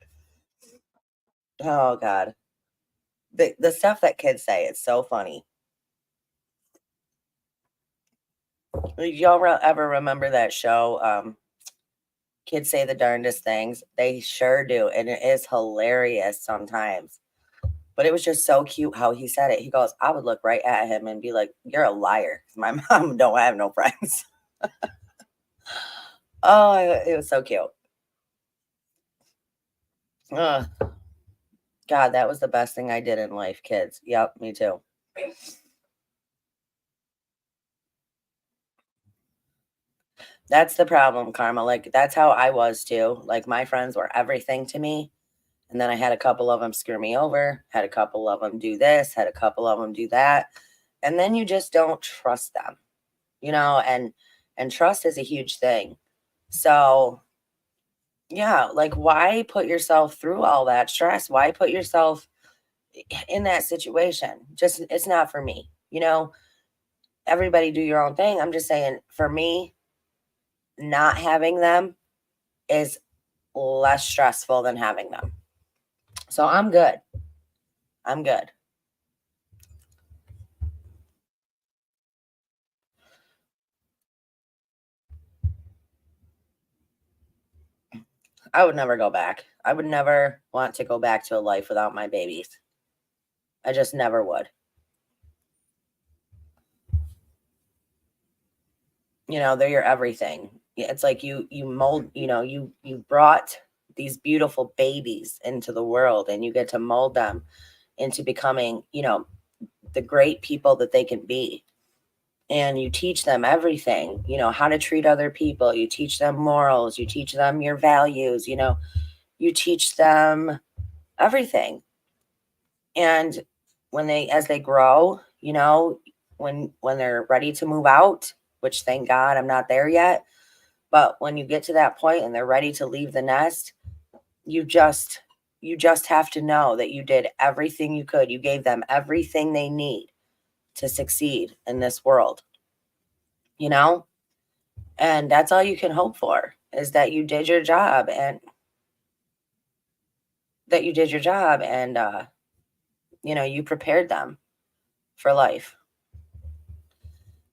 Oh God. The stuff that kids say, it's so funny. Did y'all ever remember that show? Kids say the darndest things. They sure do, and it is hilarious sometimes. But it was just so cute how he said it. He goes, I would look right at him and be like, "You're a liar." My mom don't have no friends. Oh, it was so cute. Ugh, God, that was the best thing I did in life, kids. Yep, me too. That's the problem, Karma. Like, that's how I was too. Like, my friends were everything to me. And then I had a couple of them screw me over, had a couple of them do this, had a couple of them do that. And then you just don't trust them, and trust is a huge thing. So, yeah, like why put yourself through all that stress? Why put yourself in that situation? Just it's not for me. Everybody do your own thing. I'm just saying for me, not having them is less stressful than having them. So I'm good. I'm good. I would never go back. I would never want to go back to a life without my babies. I just never would. They're your everything. It's like you mold, you brought these beautiful babies into the world and you get to mold them into becoming, the great people that they can be. And you teach them everything, how to treat other people. You teach them morals, you teach them your values, you teach them everything. And as they grow, when they're ready to move out, which thank God I'm not there yet, but when you get to that point and they're ready to leave the nest, you just you just have to know that you did everything you could. You gave them everything they need to succeed in this world, you know? And that's all you can hope for is that you did your job and you prepared them for life.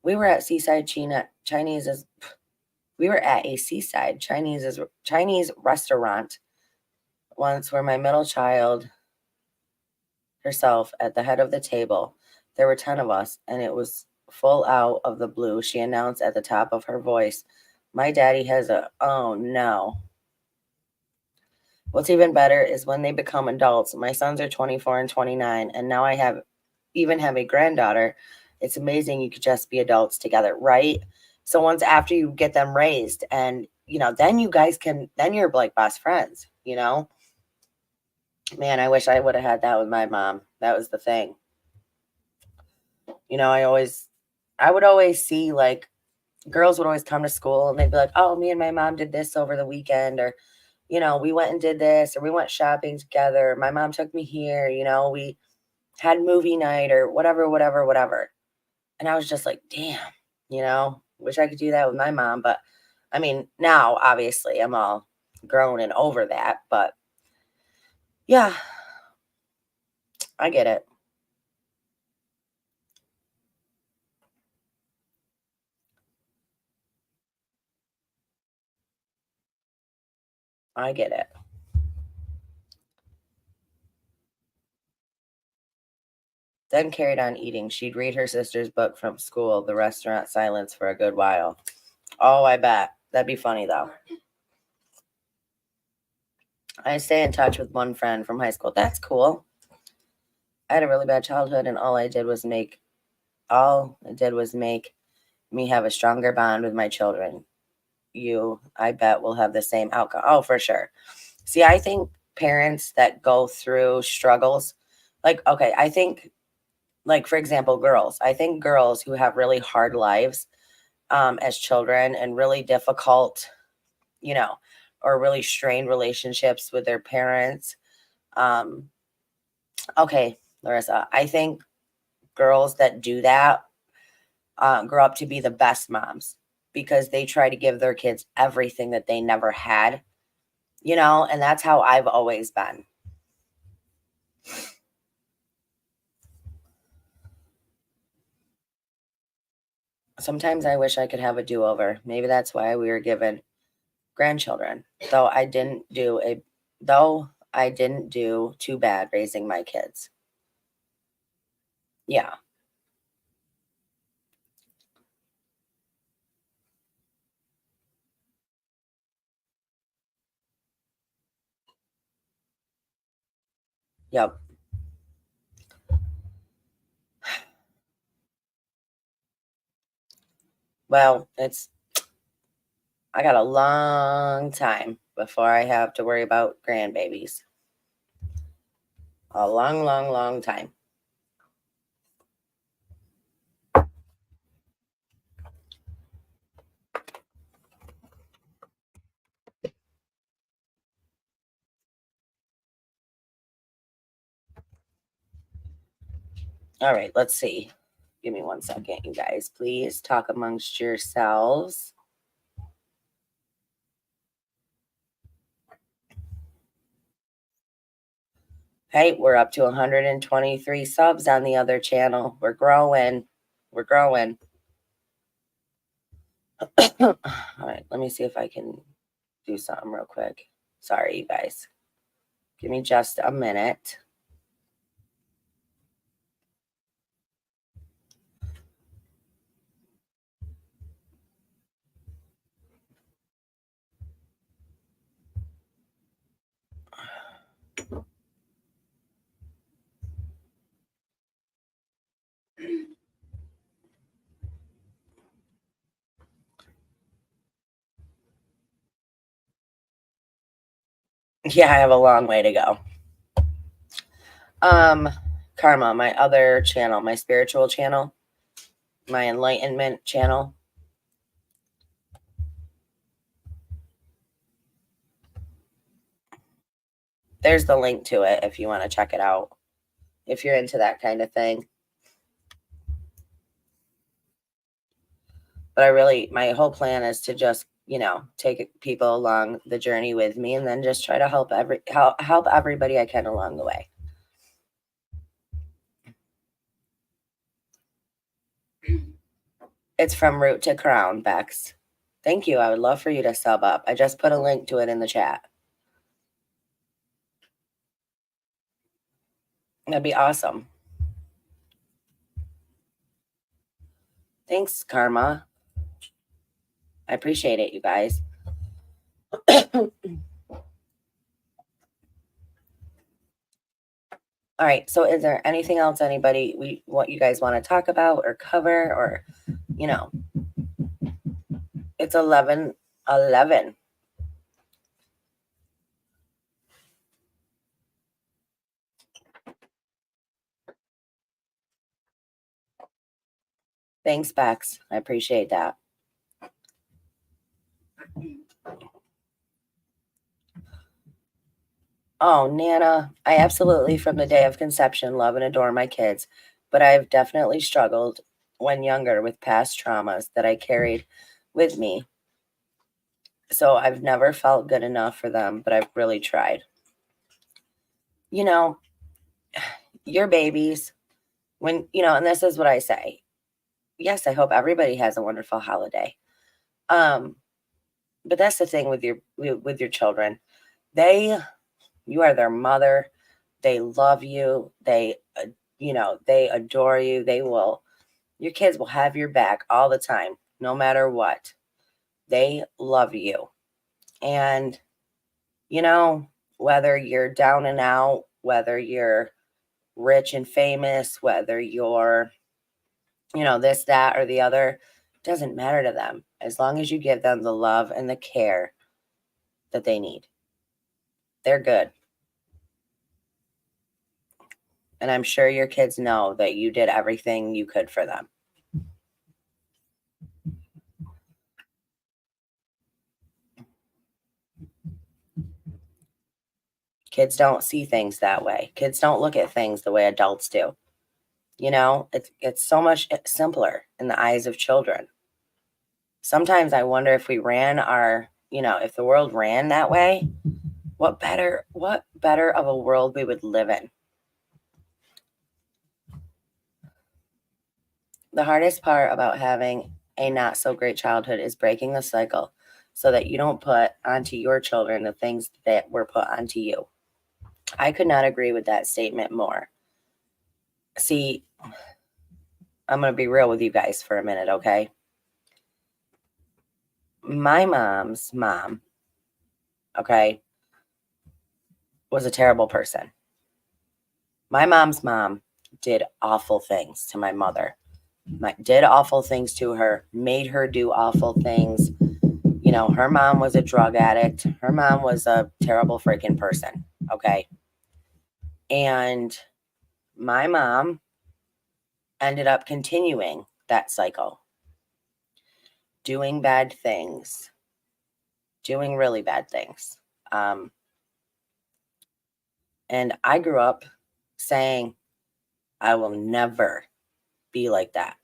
We were at Seaside China Chinese is we were at a seaside Chinese restaurant once where my middle child herself at the head of the table. There were 10 of us, and it was full out of the blue. She announced at the top of her voice, "My daddy has oh no." What's even better is when they become adults. My sons are 24 and 29, and now I have a granddaughter. It's amazing you could just be adults together, right? So once after you get them raised and then then you're like best friends. Man, I wish I would have had that with my mom. That was the thing. I would always see like girls would always come to school and they'd be like, "Oh, me and my mom did this over the weekend," or we went and did this, or we went shopping together. My mom took me here, we had movie night or whatever, whatever, whatever. And I was just like, damn, wish I could do that with my mom. But I mean, now obviously I'm all grown and over that. But yeah, I get it. I get it. Then carried on eating. She'd read her sister's book from school, the restaurant silence for a good while. Oh, I bet. That'd be funny though. I stay in touch with one friend from high school. That's cool. I had a really bad childhood, and all it did was make me have a stronger bond with my children. I bet, will have the same outcome. Oh, for sure. See, I think parents that go through struggles, like, okay, I think, like, for example, girls, I think girls who have really hard lives as children and really difficult, you know, or really strained relationships with their parents. Um, okay, Larissa, I think girls that do that grow up to be the best moms because they try to give their kids everything that they never had, and that's how I've always been. Sometimes I wish I could have a do over. Maybe that's why we were given grandchildren. Though I didn't do too bad raising my kids. Yeah. Yep. Well, I got a long time before I have to worry about grandbabies. A long, long, long time. All right, let's see. Give me 1 second, you guys. Please talk amongst yourselves. Hey, we're up to 123 subs on the other channel. We're growing. We're growing. All right, let me see if I can do something real quick. Sorry, you guys. Give me just a minute. Yeah, I have a long way to go. Karma, my other channel, my spiritual channel, my enlightenment channel. There's the link to it if you want to check it out. If you're into that kind of thing. But my whole plan is to just, take people along the journey with me and then just try to help everybody I can along the way. It's from root to crown, Bex. Thank you. I would love for you to sub up. I just put a link to it in the chat. That'd be awesome. Thanks, Karma. I appreciate it, you guys. All right. So is there anything else what you guys want to talk about or cover or, it's 11:11. Thanks, Bex. I appreciate that. Oh, Nana, I absolutely, from the day of conception, love and adore my kids, but I've definitely struggled when younger with past traumas that I carried with me. So I've never felt good enough for them, but I've really tried. You know, your babies, and this is what I say. Yes, I hope everybody has a wonderful holiday. But that's the thing with your children. You are their mother. They love you. They adore you. Your kids will have your back all the time, no matter what. They love you. And, whether you're down and out, whether you're rich and famous, whether you're, this, that, or the other, doesn't matter to them as long as you give them the love and the care that they need. They're good. And I'm sure your kids know that you did everything you could for them. Kids don't see things that way. Kids don't look at things the way adults do. It's so much simpler in the eyes of children. Sometimes I wonder if we ran if the world ran that way, what better of a world we would live in. The hardest part about having a not so great childhood is breaking the cycle so that you don't put onto your children the things that were put onto you. I could not agree with that statement more. See, I'm going to be real with you guys for a minute, okay? My mom's mom, okay, was a terrible person. My mom's mom did awful things to my mother. Did awful things to her, made her do awful things. You know, her mom was a drug addict. Her mom was a terrible freaking person, okay? And my mom ended up continuing that cycle, doing bad things, doing really bad things. And I grew up saying, I will never be like that.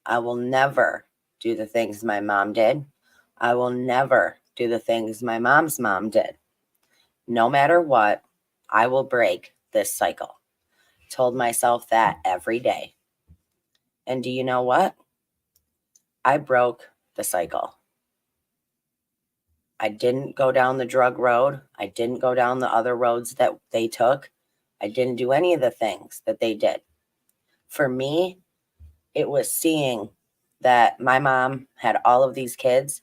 I will never do the things my mom did. I will never do the things my mom's mom did. No matter what, I will break this cycle. Told myself that every day. And do you know what? I broke the cycle. I didn't go down the drug road. I didn't go down the other roads that they took. I didn't do any of the things that they did. For me, it was seeing that my mom had all of these kids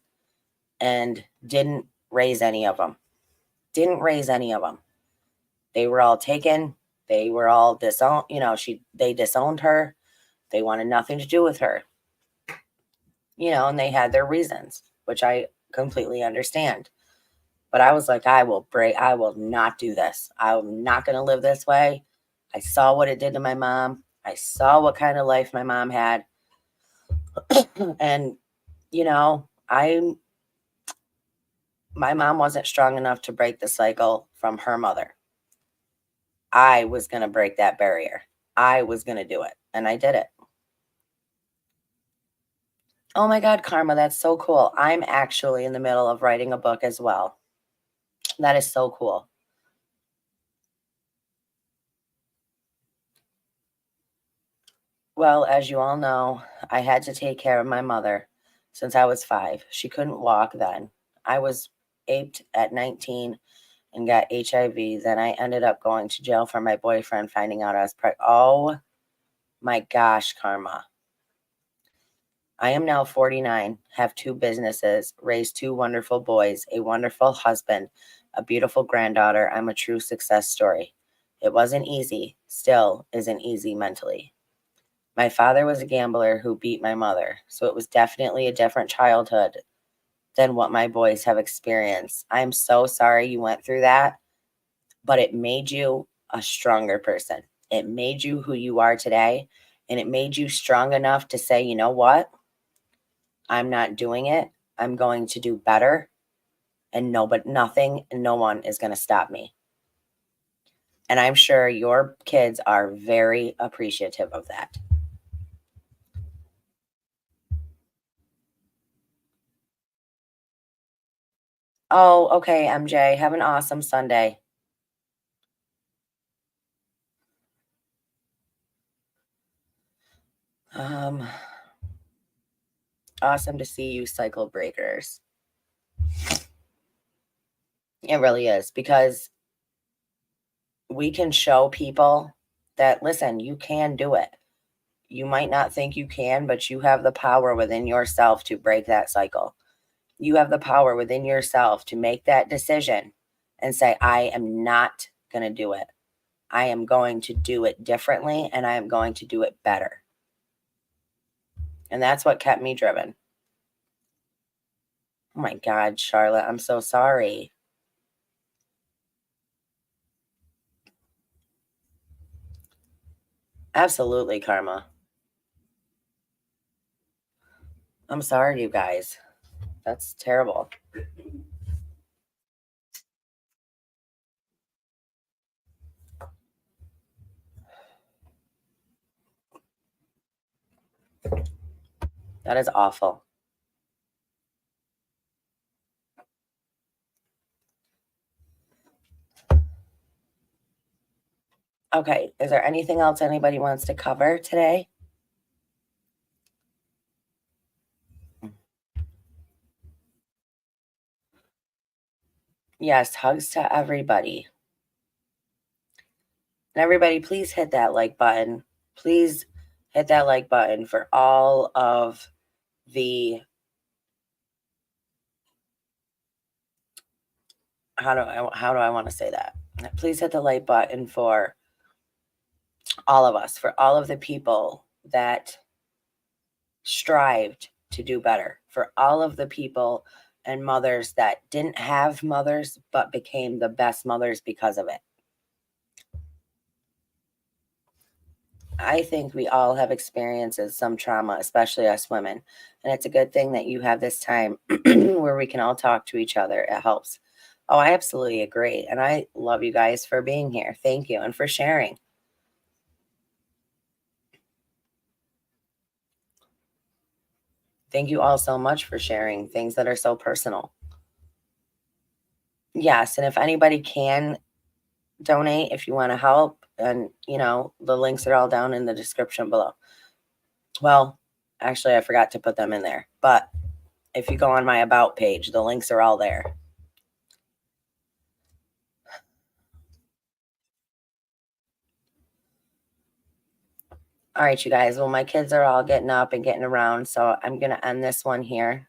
and didn't raise any of them. Didn't raise any of them. They were all taken. They were all disowned. You know, they disowned her. They wanted nothing to do with her. You know, and they had their reasons, which I completely understand. But I was like, I will not do this. I'm not going to live this way. I saw what it did to my mom. I saw what kind of life my mom had. And, you know, my mom wasn't strong enough to break the cycle from her mother. I was going to break that barrier. I was going to do it. And I did it. Oh my God, Karma, that's so cool. I'm actually in the middle of writing a book as well. That is so cool. Well, as you all know, I had to take care of my mother since I was 5. She couldn't walk then. I was aped at 19 and got HIV. Then I ended up going to jail for my boyfriend finding out I was pregnant. Oh my gosh, Karma. I am now 49, have 2 businesses, raised 2 wonderful boys, a wonderful husband, a beautiful granddaughter. I'm a true success story. It wasn't easy, still isn't easy mentally. My father was a gambler who beat my mother, so it was definitely a different childhood than what my boys have experienced. I'm so sorry you went through that, but it made you a stronger person. It made you who you are today, and it made you strong enough to say, you know what? I'm not doing it. I'm going to do better, and nothing and no one is going to stop me. And I'm sure your kids are very appreciative of that. Oh, okay, MJ. Have an awesome Sunday. Um, awesome to see you, cycle breakers. It really is, because we can show people that, listen, you can do it. You might not think you can, but you have the power within yourself to break that cycle. You have the power within yourself to make that decision and say, I am not going to do it. I am going to do it differently, and I am going to do it better. And that's what kept me driven. Oh my God, Charlotte, I'm so sorry. Absolutely, Karma. I'm sorry, you guys. That's terrible. That is awful. Okay, is there anything else anybody wants to cover today? Yes, hugs to everybody. And everybody, please hit that like button. Please hit that like button for all of the, how do I want to say that? Please hit the like button for all of us, for all of the people that strived to do better, for all of the people and mothers that didn't have mothers but became the best mothers because of it. I think we all have experiences some trauma, especially us women. And it's a good thing that you have this time where we can all talk to each other. It helps. Oh, I absolutely agree. And I love you guys for being here. Thank you. And for sharing. Thank you all so much for sharing things that are so personal. Yes. And if anybody can donate, if you want to help, and the links are all down in the description below. Well, actually, I forgot to put them in there. But if you go on my About page, the links are all there. All right, you guys. Well, my kids are all getting up and getting around, so I'm going to end this one here.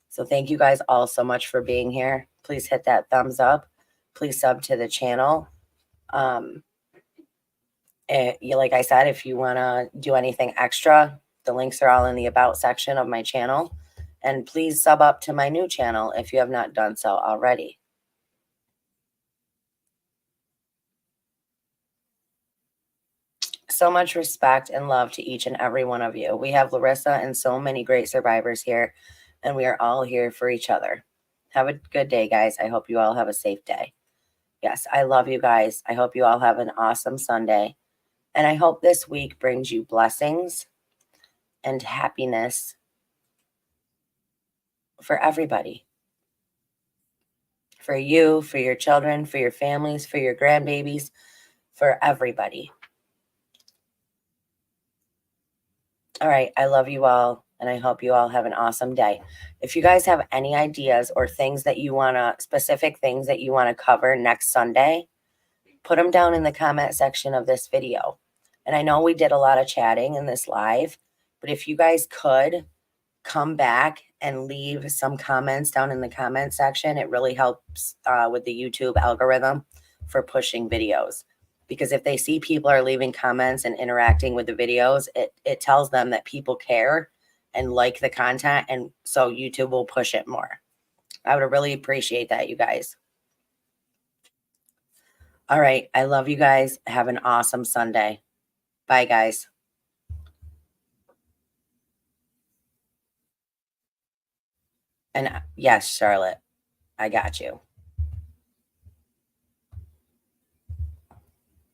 So thank you guys all so much for being here. Please hit that thumbs up. Please sub to the channel. Like I said, if you want to do anything extra, the links are all in the About section of my channel. And please sub up to my new channel if you have not done so already. So much respect and love to each and every one of you. We have Larissa and so many great survivors here, and we are all here for each other. Have a good day, guys. I hope you all have a safe day. Yes, I love you guys. I hope you all have an awesome Sunday. And I hope this week brings you blessings and happiness for everybody. For you, for your children, for your families, for your grandbabies, for everybody. All right. I love you all. And I hope you all have an awesome day. If you guys have any ideas or things that you want to, specific things that you want to cover next Sunday, put them down in the comment section of this video. And I know we did a lot of chatting in this live, but if you guys could come back and leave some comments down in the comment section, it really helps with the YouTube algorithm for pushing videos. Because if they see people are leaving comments and interacting with the videos, it tells them that people care and like the content. And so YouTube will push it more. I would really appreciate that, you guys. All right. I love you guys. Have an awesome Sunday. Bye, guys. And yes, Charlotte, I got you.